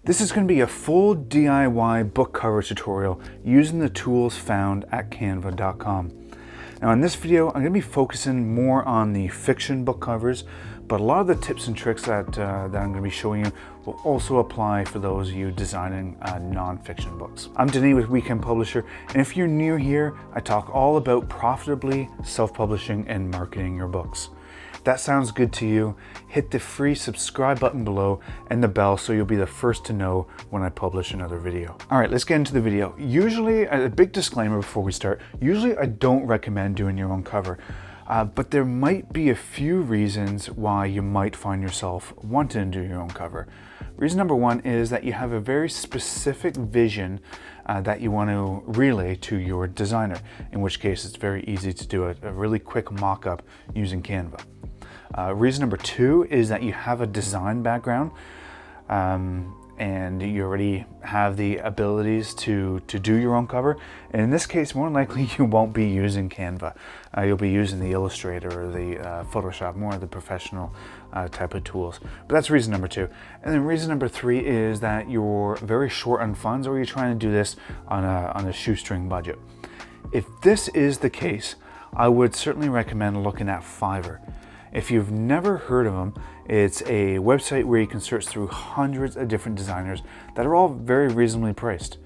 This is going to be a full DIY book cover tutorial using the tools found at canva.com. Now in this video, I'm going to be focusing more on the fiction book covers, but a lot of the tips and tricks that I'm going to be showing you will also apply for those of you designing non-fiction books. I'm Denis with Weekend Publisher, and if you're new here, I talk all about profitably self-publishing and marketing your books. If that sounds good to you, hit the free subscribe button below and the bell so you'll be the first to know when I publish another video. All right, let's get into the video. Usually, a big disclaimer before we start, usually I don't recommend doing your own cover, but there might be a few reasons why you might find yourself wanting to do your own cover. Reason number one is that you have a very specific vision that you want to relay to your designer, in which case it's very easy to do a really quick mock-up using Canva. Reason number two is that you have a design background and you already have the abilities to do your own cover. And in this case, more than likely you won't be using Canva. You'll be using the Illustrator or the Photoshop, more of the professional type of tools. But that's reason number two. And then reason number three is that you're very short on funds, or you're trying to do this on a shoestring budget. If this is the case, I would certainly recommend looking at Fiverr. If you've never heard of them, it's a website where you can search through hundreds of different designers that are all very reasonably priced.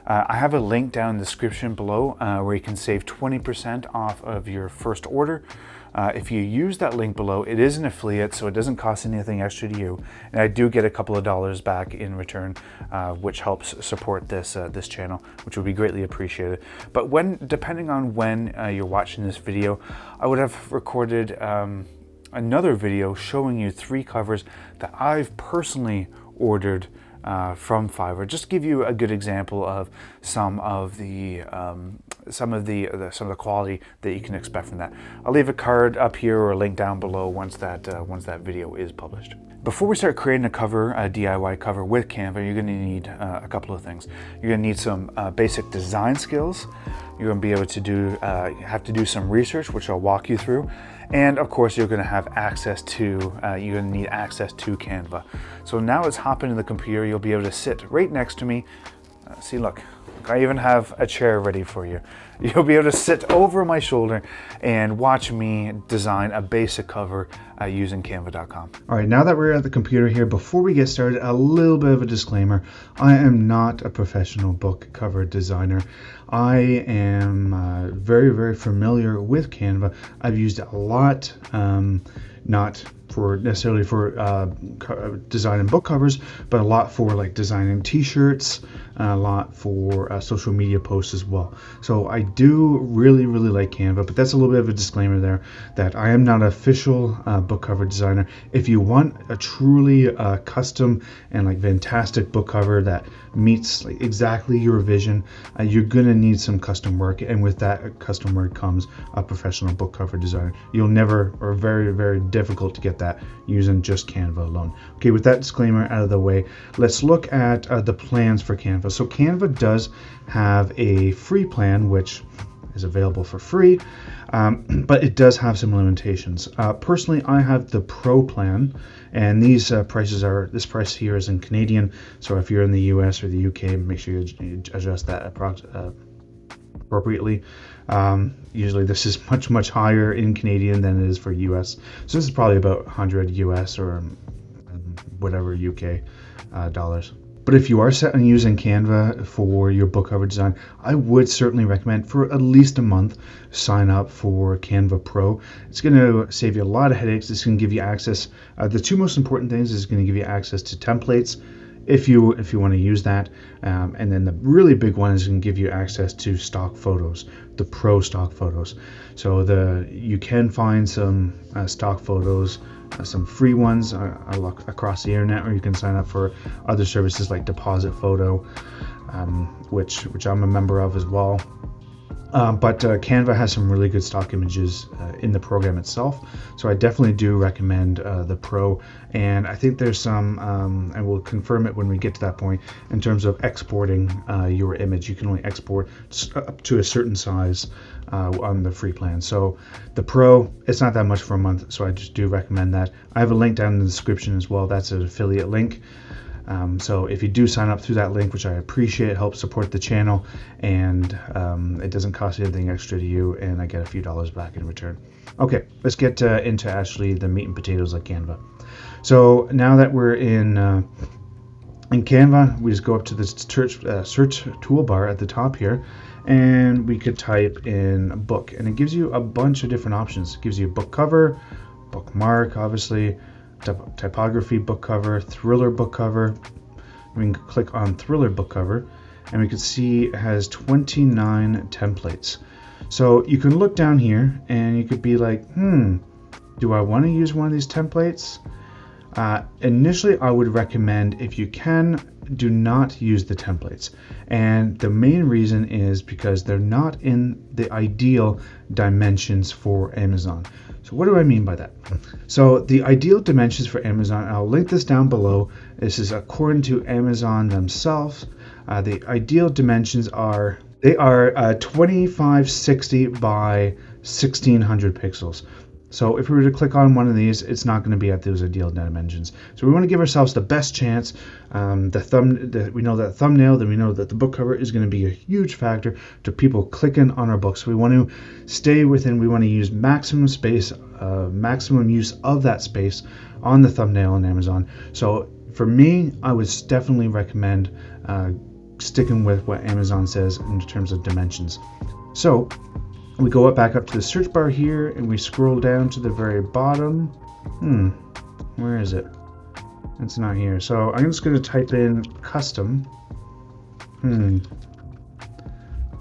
I have a link down in the description below where you can save 20% off of your first order. If you use that link below, it is an affiliate, so it doesn't cost anything extra to you. And I do get a couple of dollars back in return, which helps support this channel, which would be greatly appreciated. But depending on when you're watching this video, I would have recorded another video showing you 3 covers that I've personally ordered from Fiverr. Just to give you a good example of some of the quality that you can expect from that. I'll leave a card up here or a link down below once that video is published. Before we start creating a DIY cover with Canva, you're going to need a couple of things. You're going to need some basic design skills. You're going to be able to have to do some research, which I'll walk you through. And of course, you're going to have access to, you're going to need access to Canva. So now let's hop into the computer. You'll be able to sit right next to me. See, look, I even have a chair ready for you. You'll be able to sit over my shoulder and watch me design a basic cover using canva.com. All right, now that we're at the computer here, before we get started, a little bit of a disclaimer. I am not a professional book cover designer. I am very, very familiar with Canva. I've used it a lot, not necessarily for designing book covers, but a lot for like designing t-shirts, a lot for social media posts as well. So I do really like Canva, but that's a little bit of a disclaimer there that I am not an official book cover designer. If you want a truly custom and like fantastic book cover that meets like exactly your vision, you're gonna need some custom work, and with that custom work comes a professional book cover designer. You'll never, or very difficult to get that using just Canva alone. Okay, with that disclaimer out of the way, let's look at the plans for Canva. So Canva does have a free plan, which is available for free, but it does have some limitations. Personally, I have the Pro plan, and these this price here is in Canadian, so if you're in the US or the UK, make sure you adjust that appropriately. Usually this is much higher in Canadian than it is for US, so this is probably about 100 US or whatever UK dollars. But if you are set on using Canva for your book cover design, I would certainly recommend for at least a month sign up for Canva Pro. It's going to save you a lot of headaches. It's going to give you access. The 2 most important things is going to give you access to templates if you want to use that, and then the really big one is going to give you access to stock photos, the Pro stock photos. So you can find some stock photos, some free ones across the internet, or you can sign up for other services like Deposit Photo, which I'm a member of as well. But Canva has some really good stock images in the program itself, so I definitely do recommend the Pro. And I think there's some, and we'll confirm it when we get to that point, in terms of exporting your image. You can only export up to a certain size on the free plan. So the Pro, it's not that much for a month, so I just do recommend that. I have a link down in the description as well. That's an affiliate link. So if you do sign up through that link, which I appreciate, it helps support the channel, and it doesn't cost anything extra to you, and I get a few dollars back in return. Okay, let's get into actually the meat and potatoes like Canva. So now that we're in Canva, we just go up to the search toolbar at the top here, and we could type in book, and it gives you a bunch of different options. It gives you a book cover, bookmark, obviously, typography book cover, thriller book cover. We can click on thriller book cover, and we can see it has 29 templates. So you can look down here and you could be like, do I want to use one of these templates? Initially, I would recommend, if you can, do not use the templates. And the main reason is because they're not in the ideal dimensions for Amazon. So what do I mean by that? So the ideal dimensions for Amazon, I'll link this down below. This is according to Amazon themselves. The ideal dimensions are 2560 by 1600 pixels. So if we were to click on one of these, it's not going to be at those ideal dimensions. So we want to give ourselves the best chance. We know that thumbnail, then we know that the book cover is going to be a huge factor to people clicking on our books. So we want to stay within, we want to use maximum space, maximum use of that space on the thumbnail on Amazon. So for me, I would definitely recommend sticking with what Amazon says in terms of dimensions. So we go back up to the search bar here, and we scroll down to the very bottom. Where is it? It's not here. So I'm just going to type in custom.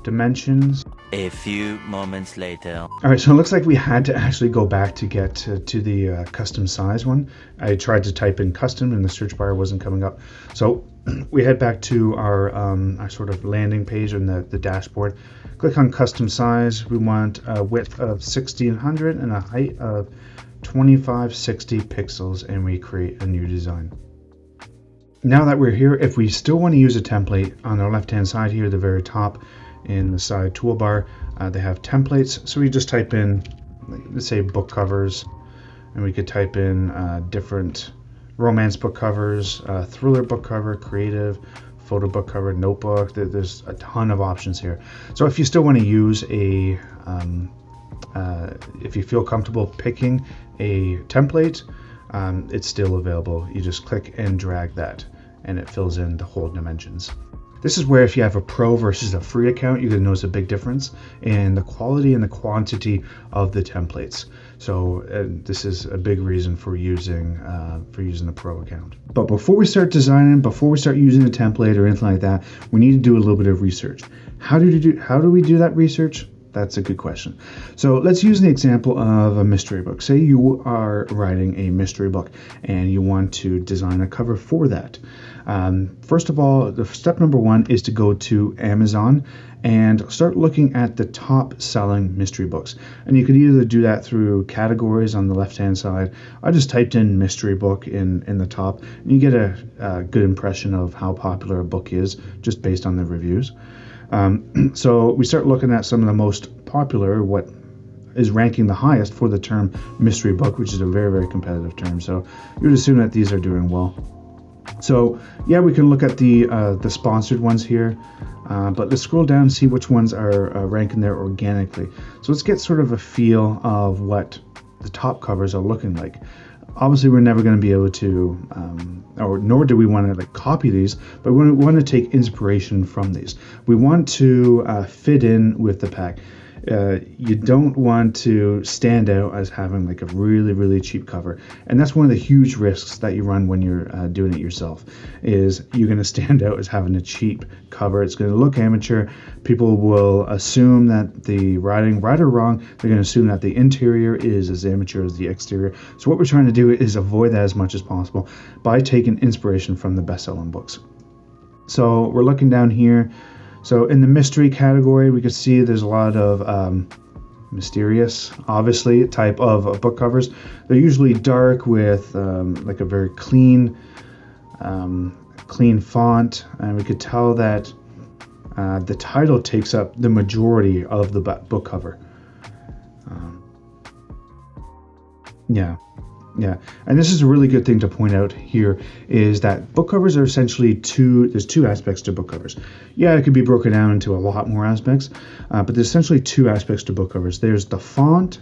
Dimensions. A few moments later. All right, so it looks like we had to actually go back to get to the custom size one. I tried to type in custom and the search bar wasn't coming up. So we head back to our sort of landing page on the dashboard. Click on custom size. We want a width of 1600 and a height of 2560 pixels, and we create a new design. Now that we're here, if we still want to use a template, on the left hand side here, the very top in the side toolbar, they have templates. So we just type in, let's say, book covers, and we could type in different romance book covers, thriller book cover, creative, photo book cover, notebook. There's a ton of options here. So if you still want to use a, if you feel comfortable picking a template, it's still available. You just click and drag that, and it fills in the whole dimensions. This is where if you have a pro versus a free account, you're going to notice a big difference in the quality and the quantity of the templates. So this is a big reason for using the pro account. But before we start designing, before we start using a template or anything like that, we need to do a little bit of research. How do we do that research? That's a good question. So let's use an example of a mystery book. Say you are writing a mystery book and you want to design a cover for that. First of all, the step number one is to go to Amazon and start looking at the top selling mystery books. And you could either do that through categories on the left hand side. I just typed in mystery book in the top, and you get a good impression of how popular a book is just based on the reviews. So we start looking at some of the most popular, what is ranking the highest for the term mystery book, which is a very, very competitive term. So you would assume that these are doing well. So yeah, we can look at the sponsored ones here, but let's scroll down and see which ones are ranking there organically. So let's get sort of a feel of what the top covers are looking like. Obviously, we're never going to be able to, or nor do we want to copy these, but we want to take inspiration from these. We want to fit in with the pack. You don't want to stand out as having a really, really cheap cover. And that's one of the huge risks that you run when you're doing it yourself, is you're going to stand out as having a cheap cover. It's going to look amateur. People will assume that the writing, right or wrong, they're going to assume that the interior is as amateur as the exterior. So what we're trying to do is avoid that as much as possible by taking inspiration from the best-selling books. So we're looking down here. So in the mystery category, we can see there's a lot of mysterious, obviously, type of book covers. They're usually dark with a very clean font, and we could tell that the title takes up the majority of the book cover. Yeah. Yeah, and this is a really good thing to point out here is that book covers are essentially there's two aspects to book covers. Yeah, it could be broken down into a lot more aspects, but there's essentially two aspects to book covers. There's the font,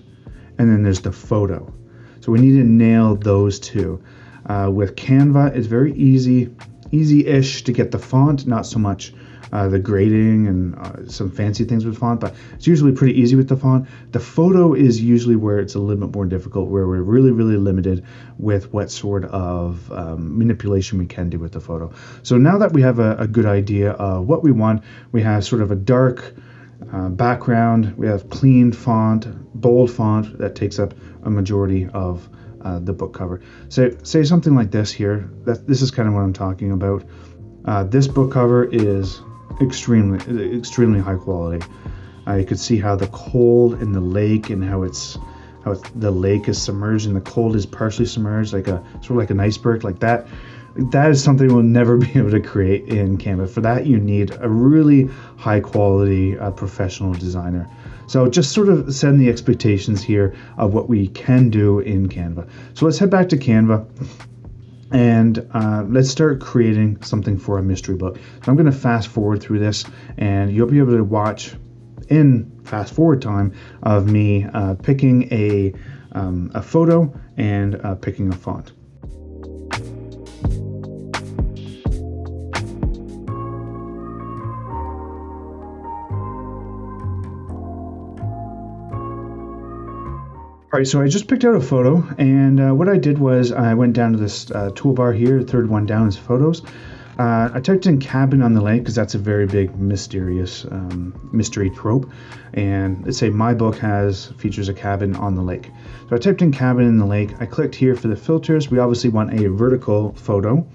and then there's the photo. So we need to nail those two. With Canva, it's very easy-ish to get the font, not so much the grading and some fancy things with font, but it's usually pretty easy with the font. The photo is usually where it's a little bit more difficult, where we're really, really limited with what sort of manipulation we can do with the photo. So now that we have a good idea of what we want, we have sort of a dark background, we have clean font, bold font that takes up a majority of the book cover. So say something like this here. This is kind of what I'm talking about. This book cover is extremely high quality. You could see how the cold in the lake and how the lake is submerged and the cold is partially submerged, like sort of like an iceberg, like that. That is something we'll never be able to create in Canva. For that, you need a really high quality professional designer. So just sort of setting the expectations here of what we can do in Canva. So let's head back to Canva. And let's start creating something for a mystery book. So I'm going to fast forward through this, and you'll be able to watch in fast forward time of me picking a photo and picking a font. All right, so I just picked out a photo, and what I did was I went down to this toolbar here, the third one down is photos. I typed in cabin on the lake because that's a very big mysterious mystery trope, and let's say my book features a cabin on the lake. So I typed in cabin in the lake. I clicked here for the filters. We obviously want a vertical photo,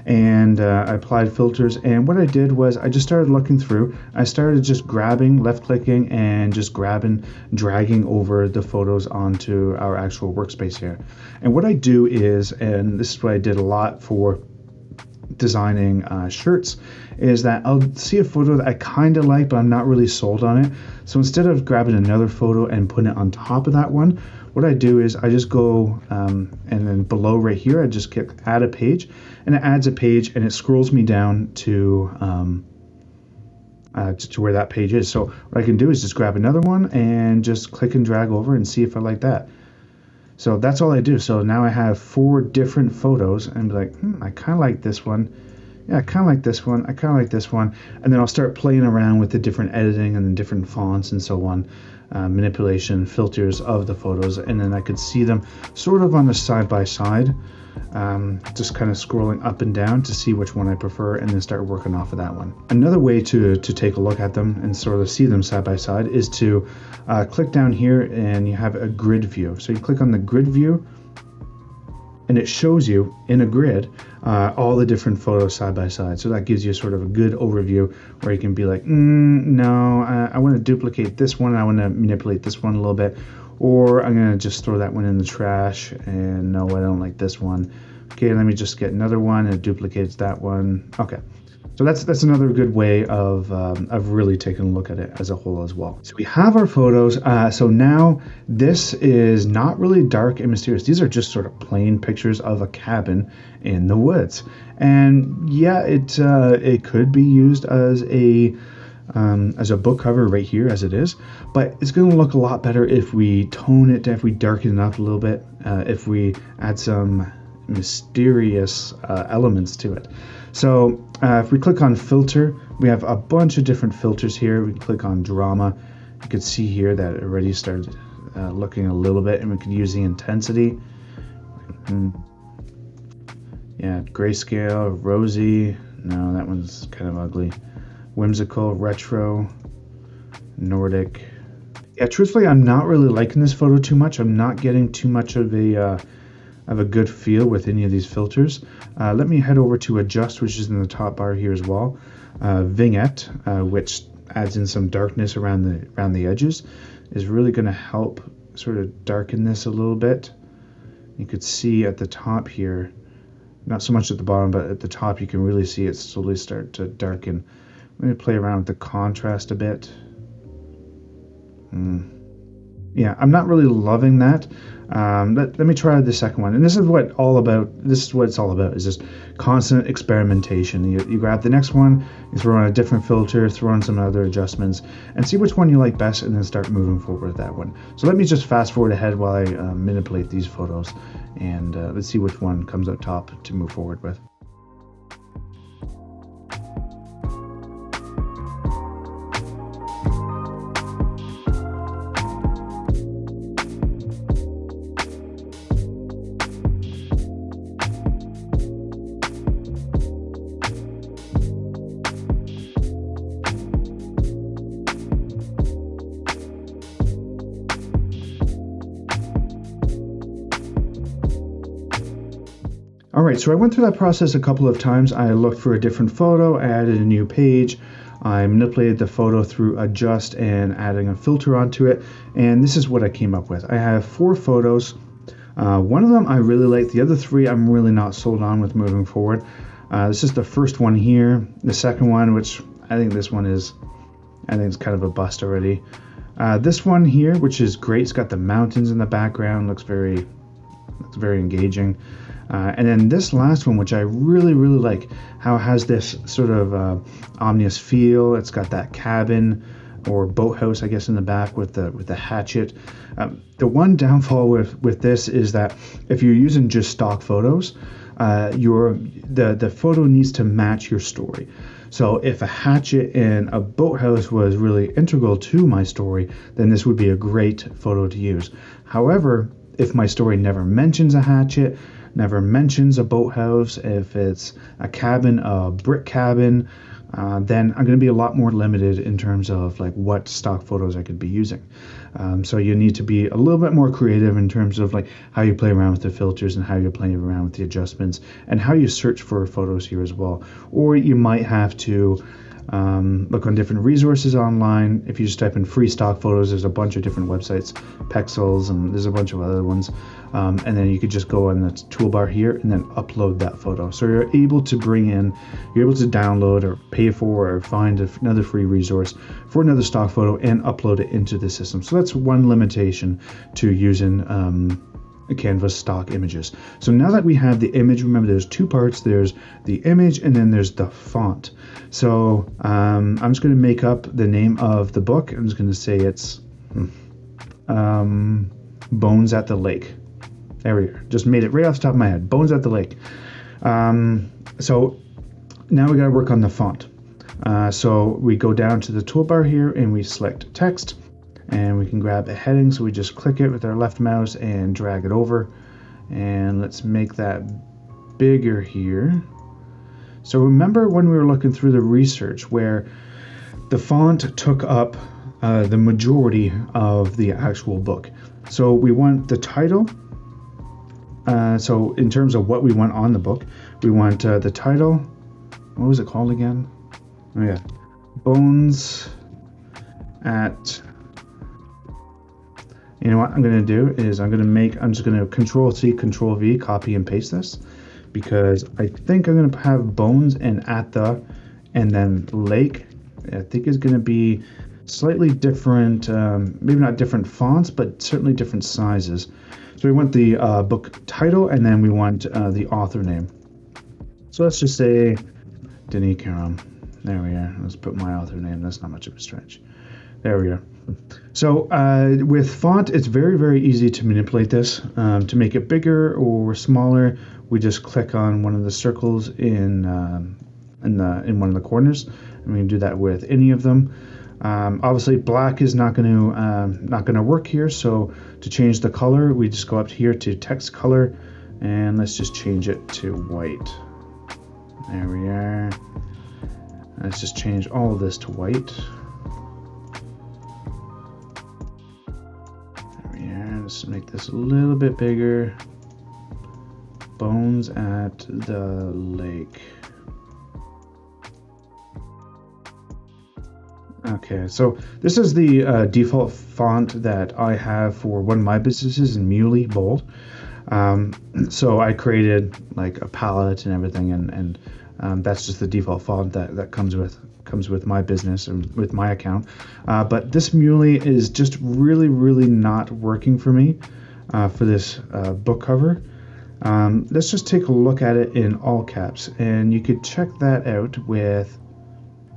and I applied filters, and what I did was I just started looking through. I started just grabbing, left clicking, and just dragging over the photos onto our actual workspace here. And what I do is, and this is what I did a lot for designing shirts, is that I'll see a photo that I kind of like, but I'm not really sold on it. So instead of grabbing another photo and putting it on top of that one, what I do is I just go and then below right here, I just click add a page, and it adds a page and it scrolls me down to where that page is. So what I can do is just grab another one and just click and drag over and see if I like that. So that's all I do. So now I have 4 different photos and be like, I kind of like this one. Yeah, I kind of like this one. I kind of like this one. And then I'll start playing around with the different editing and the different fonts and so on, manipulation, filters of the photos. And then I could see them sort of on a side by side, just kind of scrolling up and down to see which one I prefer and then start working off of that one. Another way to take a look at them and sort of see them side by side is to click down here and you have a grid view. So you click on the grid view and it shows you in a grid all the different photos side by side. So that gives you sort of a good overview where you can be like, no, I want to duplicate this one. I want to manipulate this one a little bit. Or I'm going to just throw that one in the trash, and no, I don't like this one. Okay, let me just get another one and it duplicates that one. Okay, so that's another good way of really taking a look at it as a whole as well. So we have our photos. So now this is not really dark and mysterious. These are just sort of plain pictures of a cabin in the woods. And yeah, it could be used as a book cover right here as it is, but it's going to look a lot better if we tone it, if we darken it up a little bit, if we add some mysterious elements to it. So if we click on filter, we have a bunch of different filters here. We can click on drama. You can see here that it already started looking a little bit, and we could use the intensity. Yeah, grayscale, rosy. No, that one's kind of ugly. Whimsical, retro, Nordic. Yeah, truthfully, I'm not really liking this photo too much. I'm not getting too much of a good feel with any of these filters. Let me head over to adjust, which is in the top bar here as well. Vignette, which adds in some darkness around the edges, is really going to help sort of darken this a little bit. You could see at the top here, not so much at the bottom, but at the top you can really see it slowly start to darken. I'm going to play around with the contrast a bit. yeah, I'm not really loving that. Let me try the second one. And this is what it's all about, is just constant experimentation. You grab the next one, you throw on a different filter, throw on some other adjustments, and see which one you like best, and then start moving forward with that one. So let me just fast forward ahead while I manipulate these photos, and let's see which one comes up top to move forward with. All right, so I went through that process a couple of times. I looked for a different photo, I added a new page, I manipulated the photo through adjust and adding a filter onto it, and this is what I came up with. I have 4 photos. One of them I really like, the other 3 I'm really not sold on with moving forward. This is the first one here. The second one, which I think it's kind of a bust already. This one here, which is great, it's got the mountains in the background, looks very engaging. And then this last one, which I really like, how it has this sort of ominous feel. It's got that cabin or boathouse, I guess, in the back with the hatchet. The one downfall with this is that if you're using just stock photos, the photo needs to match your story. So if a hatchet and a boathouse was really integral to my story, then this would be a great photo to use. However, if my story never mentions a hatchet, never mentions a boathouse, if it's a cabin, a brick cabin, then I'm going to be a lot more limited in terms of like what stock photos I could be using. So you need to be a little bit more creative in terms of like how you play around with the filters and how you play around with the adjustments and how you search for photos here as well. Or you might have to look on different resources online. If you just type in free stock photos, there's a bunch of different websites, Pexels, and there's a bunch of other ones. And then you could just go on the toolbar here and then upload that photo. So you're able to download or pay for or find another free resource for another stock photo and upload it into the system. So that's one limitation to using Canva stock images. So now that we have the image, remember there's 2 parts. There's the image and then there's the font. So I'm just going to make up the name of the book. I'm just going to say it's Bones at the Lake. There we go. Just made it right off the top of my head. Bones at the Lake. So now we got to work on the font. So we go down to the toolbar here and we select text. And we can grab a heading, so we just click it with our left mouse and drag it over. And let's make that bigger here. So remember when we were looking through the research where the font took up the majority of the actual book. So we want the title. So in terms of what we want on the book, we want the title. What was it called again? Oh yeah, Bones at... You know what I'm going to do is I'm just going to Control-C, Control-V, copy and paste this, because I think I'm going to have Bones and at the, and then Lake. I think is going to be slightly different, maybe not different fonts, but certainly different sizes. So we want the book title, and then we want the author name. So let's just say Denis Karam. There we are. Let's put my author name. That's not much of a stretch. There we are. So with font, it's very easy to manipulate this. To make it bigger or smaller, we just click on one of the circles in one of the corners, and we can do that with any of them. Obviously, black is not going to work here. So to change the color, we just go up here to text color, and let's just change it to white. There we are. Let's just change all of this to white. Let's make this a little bit bigger. Bones at the Lake. Okay, so this is the default font that I have for one of my businesses in Muley Bold. So I created like a palette and everything, and That's just the default font that comes with my business and with my account. But this Muley is just really not working for me for this book cover. Let's just take a look at it in all caps, and you could check that out with,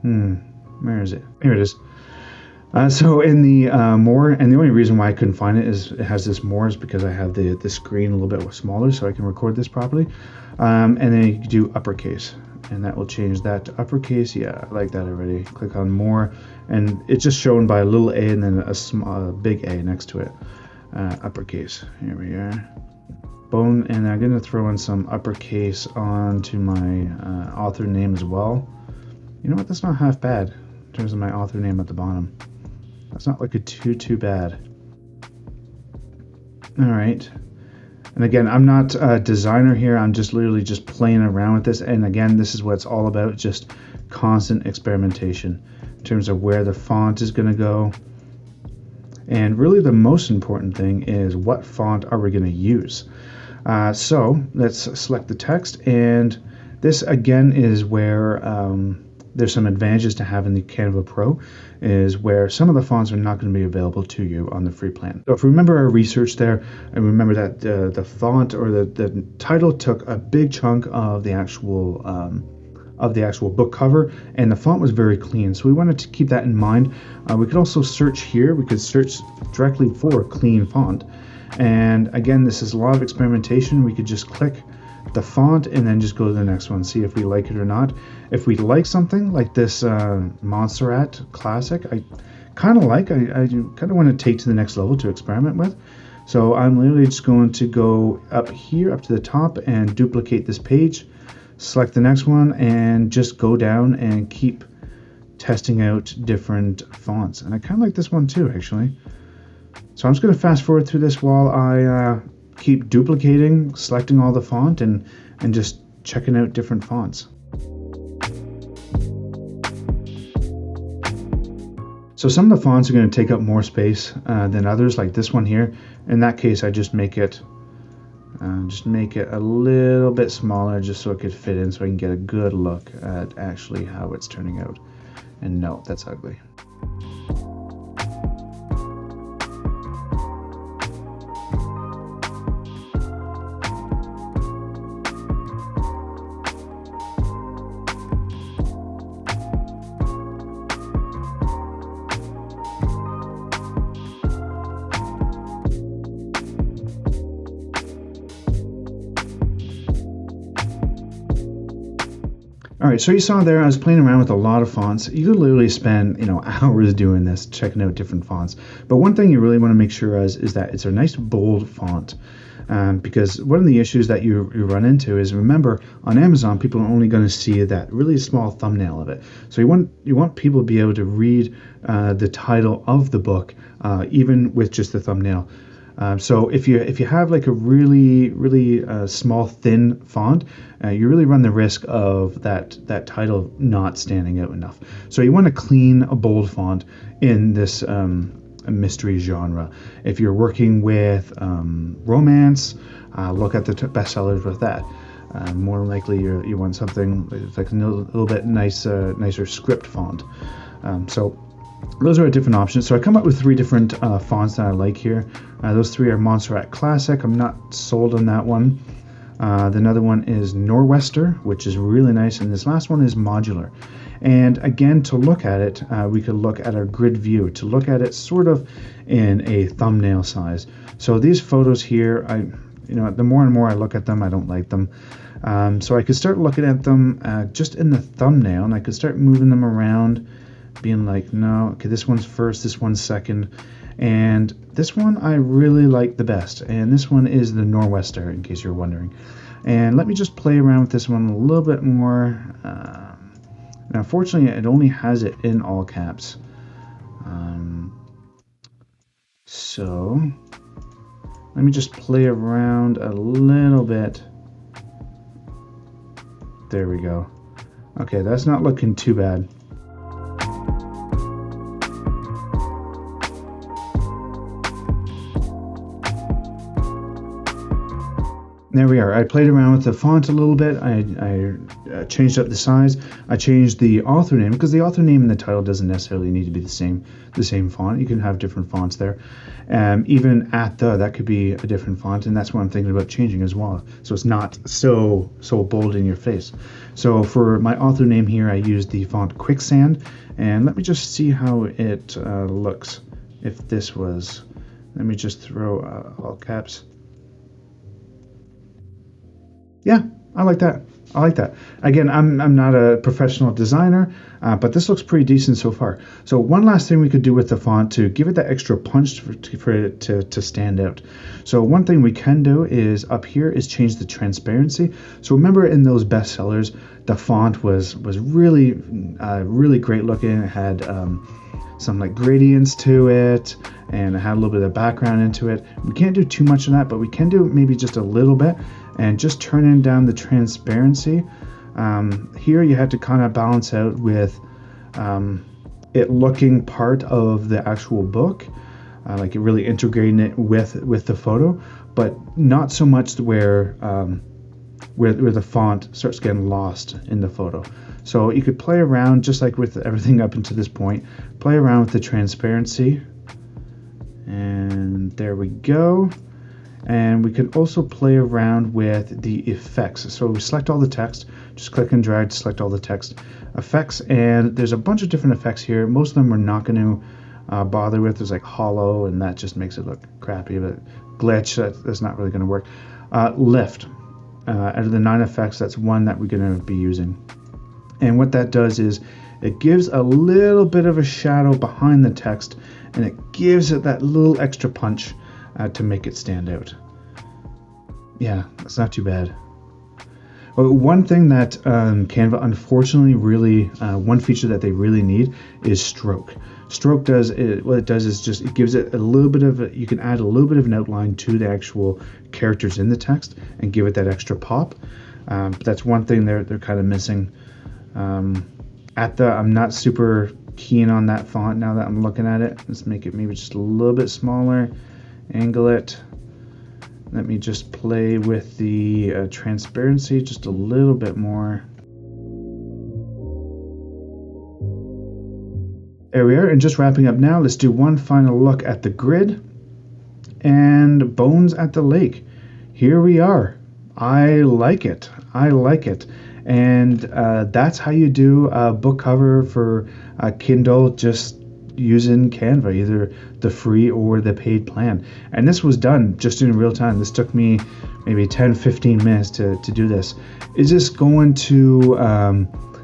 where is it? Here it is. So in the more, and the only reason why I couldn't find it is it has this more is because I have the screen a little bit smaller so I can record this properly. And then you can do uppercase, and that will change that to uppercase. Yeah, I like that already. Click on more, and it's just shown by a little a and then a big A next to it. Uppercase. Here we are. Boom, and I'm going to throw in some uppercase onto my author name as well. You know what? That's not half bad in terms of my author name at the bottom. That's not looking too bad. All right. And again, I'm not a designer here. I'm just literally just playing around with this. And again, this is what it's all about, just constant experimentation in terms of where the font is going to go. And really the most important thing is what font are we going to use? So let's select the text, and this again is where there's some advantages to having the Canva Pro, is where some of the fonts are not going to be available to you on the free plan. So if you remember our research there, and remember that the font or the title took a big chunk of the actual book cover, and the font was very clean. So we wanted to keep that in mind. We could also search here. We could search directly for clean font. And again, this is a lot of experimentation. We could just click the font and then just go to the next one, see if we like it or not. If we like something like this Montserrat Classic, I kind of want to take to the next level to experiment with. So I'm literally just going to go up here, up to the top, and duplicate this page, select the next one, and just go down and keep testing out different fonts. And I kind of like this one too, actually. So I'm just going to fast forward through this while I keep duplicating, selecting all the font, and just checking out different fonts. So some of the fonts are going to take up more space than others, like this one here. In that case, I just make it a little bit smaller just so it could fit in, so I can get a good look at actually how it's turning out. And no, that's ugly. All right, so you saw there I was playing around with a lot of fonts. You could literally spend hours doing this, checking out different fonts. But one thing you really want to make sure is that it's a nice bold font. Because one of the issues that you run into is, remember, on Amazon, people are only going to see that really small thumbnail of it. So you want people to be able to read the title of the book, even with just the thumbnail. So if you have like a really small thin font, you really run the risk of that title not standing out enough. So you want a clean, a bold font in this mystery genre. If you're working with romance, look at the bestsellers with that. More likely you want something like a little bit nicer script font. So those are different options. So I come up with 3 different fonts that I like here. Those 3 are Montserrat Classic. I'm not sold on that one. Another one is Nor'Wester, which is really nice. And this last one is Modular. And again, to look at it, we could look at our grid view, to look at it sort of in a thumbnail size. So these photos here, the more and more I look at them, I don't like them. So I could start looking at them just in the thumbnail, and I could start moving them around, being like, no, okay, this one's first, this one's second, and this one I really like the best, and this one is the Nor'Wester, in case you're wondering. And let me just play around with this one a little bit more. Now, fortunately, it only has it in all caps. So let me just play around a little bit. There we go. Okay, that's not looking too bad. there we are. I played around with the font a little bit. I changed up the size. I changed the author name, because the author name and the title doesn't necessarily need to be the same font. You can have different fonts there. Even that could be a different font, and that's what I'm thinking about changing as well. So it's not so bold in your face. So for my author name here, I used the font Quicksand, and let me just see how it looks. If this was, let me just throw all caps. Yeah, I like that. I like that. Again, I'm not a professional designer, but this looks pretty decent so far. So one last thing we could do with the font to give it that extra punch for it to stand out. So one thing we can do is up here is change the transparency. So remember in those bestsellers, the font was really really great looking. It had some like gradients to it, and it had a little bit of background into it. We can't do too much of that, but we can do maybe just a little bit, and just turning down the transparency. Here you have to kind of balance out with it looking part of the actual book, like it really integrating it with the photo, but not so much where the font starts getting lost in the photo. So you could play around, just like with everything up until this point, play around with the transparency, and there we go. And we can also play around with the effects. So we select all the text, just click and drag to select all the text effects, and there's a bunch of different effects here. Most of them we're not going to bother with. There's like hollow, and that just makes it look crappy, but glitch, that's not really going to work. Lift, out of the 9 effects, that's one that we're going to be using. And what that does is it gives a little bit of a shadow behind the text, and it gives it that little extra punch to make it stand out. Yeah, that's not too bad. Well, one thing that Canva unfortunately really, one feature that they really need is stroke. Stroke does it. What it does is just it gives it a little bit of you can add a little bit of an outline to the actual characters in the text and give it that extra pop. But that's one thing they're kind of missing. I'm not super keen on that font now that I'm looking at it. Let's make it maybe just a little bit smaller. Angle it. Let me just play with the transparency just a little bit more. There we are, and just wrapping up now, let's do one final look at the grid and Bones at the Lake. Here we are. I like it. I like it. And that's how you do a book cover for Kindle, just using Canva, either the free or the paid plan. And this was done just in real time. This took me maybe 10-15 minutes to do this. Is this going to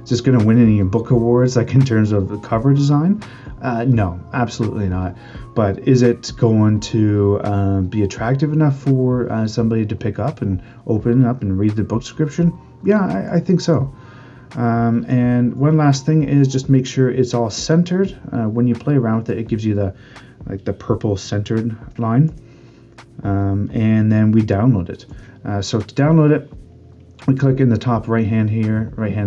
win any book awards, like in terms of the cover design? No, absolutely not. But is it going to be attractive enough for somebody to pick up and open up and read the book description? Yeah, I think so. And one last thing is just make sure it's all centered. When you play around with it, it gives you the purple centered line. And then we download it. So to download it, we click in the top right hand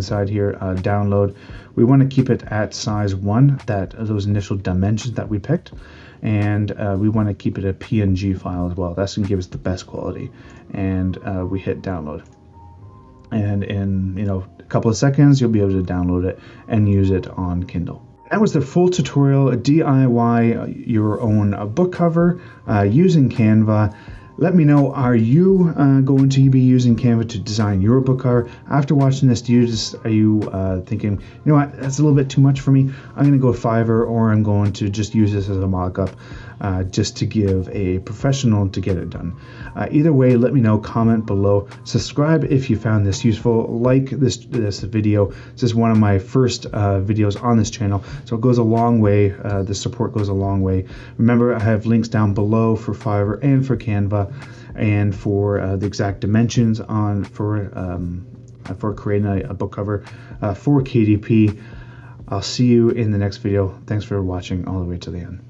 side here, download. We want to keep it at size 1, those initial dimensions that we picked. And we want to keep it a PNG file as well. That's going to give us the best quality. And we hit download. And in a couple of seconds, you'll be able to download it and use it on Kindle. That was the full tutorial, DIY your own book cover using Canva. Let me know, are you going to be using Canva to design your book cover? After watching this, are you thinking, you know what, that's a little bit too much for me. I'm going to go Fiverr, or I'm going to just use this as a mock-up just to give a professional to get it done. Either way, let me know, comment below. Subscribe if you found this useful. Like this video. This is one of my first videos on this channel, so it goes a long way. The support goes a long way. Remember, I have links down below for Fiverr and for Canva, and for the exact dimensions for creating a book cover for KDP. I'll see you in the next video. Thanks for watching all the way to the end.